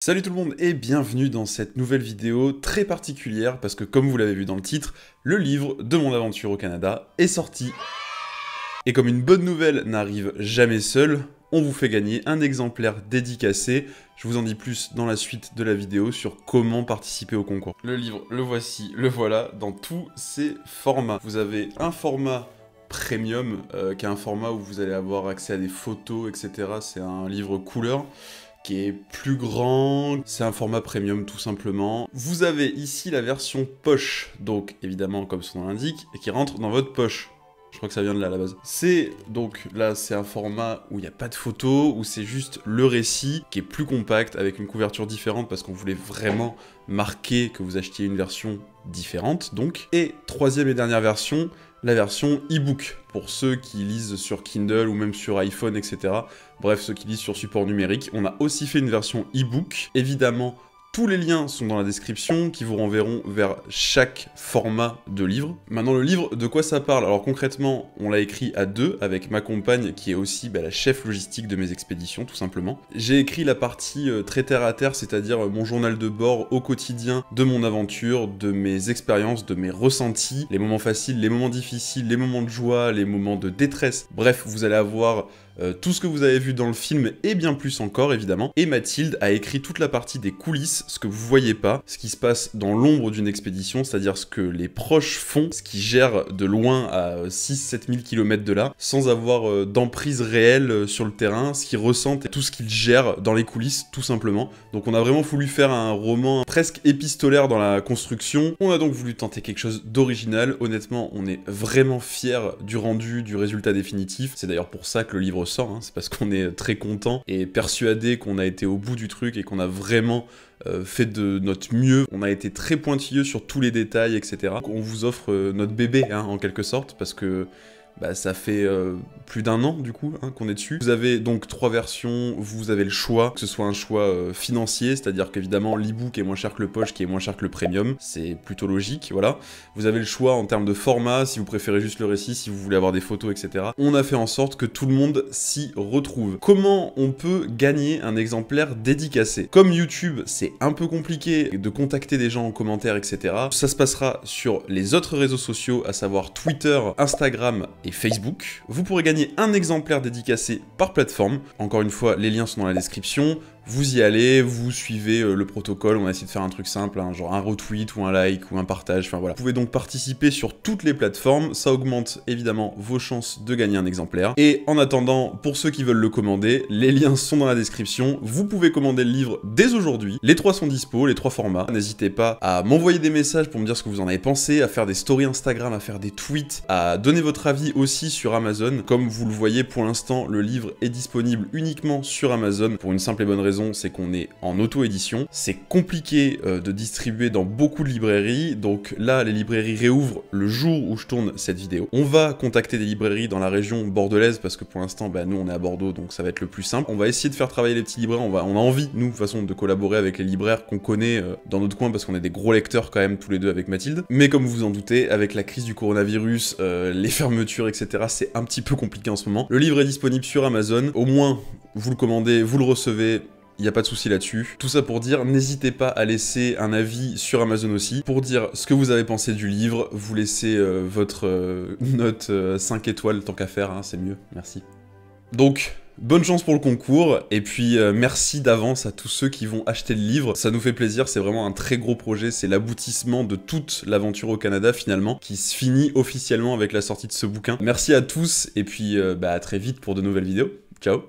Salut tout le monde et bienvenue dans cette nouvelle vidéo très particulière parce que comme vous l'avez vu dans le titre, le livre de mon aventure au Canada est sorti. Et comme une bonne nouvelle n'arrive jamais seule, on vous fait gagner un exemplaire dédicacé. Je vous en dis plus dans la suite de la vidéo sur comment participer au concours. Le livre, le voici, le voilà dans tous ses formats. Vous avez un format premium qui est un format où vous allez avoir accès à des photos, etc. C'est un livre couleur qui est plus grand, c'est un format premium tout simplement. Vous avez ici la version poche, donc évidemment comme son nom l'indique, et qui rentre dans votre poche. Je crois que ça vient de là à la base. C'est donc là, c'est un format où il n'y a pas de photos, où c'est juste le récit qui est plus compact avec une couverture différente parce qu'on voulait vraiment marquer que vous achetiez une version différente donc. Et troisième et dernière version, la version e-book pour ceux qui lisent sur Kindle ou même sur iPhone, etc. Bref, ceux qui lisent sur support numérique. On a aussi fait une version e-book. Évidemment, tous les liens sont dans la description qui vous renverront vers chaque format de livre. Maintenant, le livre, de quoi ça parle? Alors concrètement, on l'a écrit à deux avec ma compagne qui est aussi la chef logistique de mes expéditions, tout simplement. J'ai écrit la partie très terre à terre, c'est-à-dire mon journal de bord au quotidien de mon aventure, de mes expériences, de mes ressentis, les moments faciles, les moments difficiles, les moments de joie, les moments de détresse. Bref, vous allez avoir tout ce que vous avez vu dans le film et bien plus encore évidemment. Et Mathilde a écrit toute la partie des coulisses, ce que vous voyez pas, ce qui se passe dans l'ombre d'une expédition, c'est-à-dire ce que les proches font, ce qui gèrent de loin à 6-7 000 km de là, sans avoir d'emprise réelle sur le terrain, ce qu'ils ressentent et tout ce qu'ils gèrent dans les coulisses tout simplement. Donc on a vraiment voulu faire un roman presque épistolaire dans la construction. On a donc voulu tenter quelque chose d'original. Honnêtement, on est vraiment fiers du rendu, du résultat définitif. C'est d'ailleurs pour ça que le livre sort, hein. C'est parce qu'on est très content et persuadé qu'on a été au bout du truc et qu'on a vraiment fait de notre mieux. On a été très pointilleux sur tous les détails, etc. Donc on vous offre notre bébé, hein, en quelque sorte, parce que ça fait plus d'un an du coup qu'on est dessus. Vous avez donc 3 versions, vous avez le choix, que ce soit un choix financier, c'est-à-dire qu'évidemment l'e-book est moins cher que le poche, qui est moins cher que le premium, c'est plutôt logique, voilà. Vous avez le choix en termes de format, si vous préférez juste le récit, si vous voulez avoir des photos, etc. On a fait en sorte que tout le monde s'y retrouve. Comment on peut gagner un exemplaire dédicacé? Comme YouTube, c'est un peu compliqué de contacter des gens en commentaire, etc. Ça se passera sur les autres réseaux sociaux, à savoir Twitter, Instagram et Facebook. Vous pourrez gagner un exemplaire dédicacé par plateforme. Encore une fois, les liens sont dans la description. Vous y allez, vous suivez le protocole, on a essayé de faire un truc simple, hein, genre un retweet ou un like ou un partage, enfin voilà. Vous pouvez donc participer sur toutes les plateformes, ça augmente évidemment vos chances de gagner un exemplaire. Et en attendant, pour ceux qui veulent le commander, les liens sont dans la description, vous pouvez commander le livre dès aujourd'hui. Les 3 sont dispo, les 3 formats. N'hésitez pas à m'envoyer des messages pour me dire ce que vous en avez pensé, à faire des stories Instagram, à faire des tweets, à donner votre avis aussi sur Amazon. Comme vous le voyez pour l'instant, le livre est disponible uniquement sur Amazon pour une simple et bonne raison, c'est qu'on est en auto-édition. C'est compliqué de distribuer dans beaucoup de librairies, donc là, les librairies réouvrent le jour où je tourne cette vidéo. On va contacter des librairies dans la région bordelaise, parce que pour l'instant, nous, on est à Bordeaux, donc ça va être le plus simple. On va essayer de faire travailler les petits libraires, on a envie, nous, de toute façon, de collaborer avec les libraires qu'on connaît dans notre coin, parce qu'on est des gros lecteurs quand même, tous les deux avec Mathilde. Mais comme vous vous en doutez, avec la crise du coronavirus, les fermetures, etc., c'est un petit peu compliqué en ce moment. Le livre est disponible sur Amazon, au moins, vous le commandez, vous le recevez, il n'y a pas de souci là-dessus. Tout ça pour dire, n'hésitez pas à laisser un avis sur Amazon aussi, pour dire ce que vous avez pensé du livre, vous laissez votre note 5 étoiles tant qu'à faire, hein, c'est mieux, merci. Donc, bonne chance pour le concours, et puis merci d'avance à tous ceux qui vont acheter le livre, ça nous fait plaisir, c'est vraiment un très gros projet, c'est l'aboutissement de toute l'aventure au Canada finalement, qui se finit officiellement avec la sortie de ce bouquin. Merci à tous, et puis à très vite pour de nouvelles vidéos, ciao.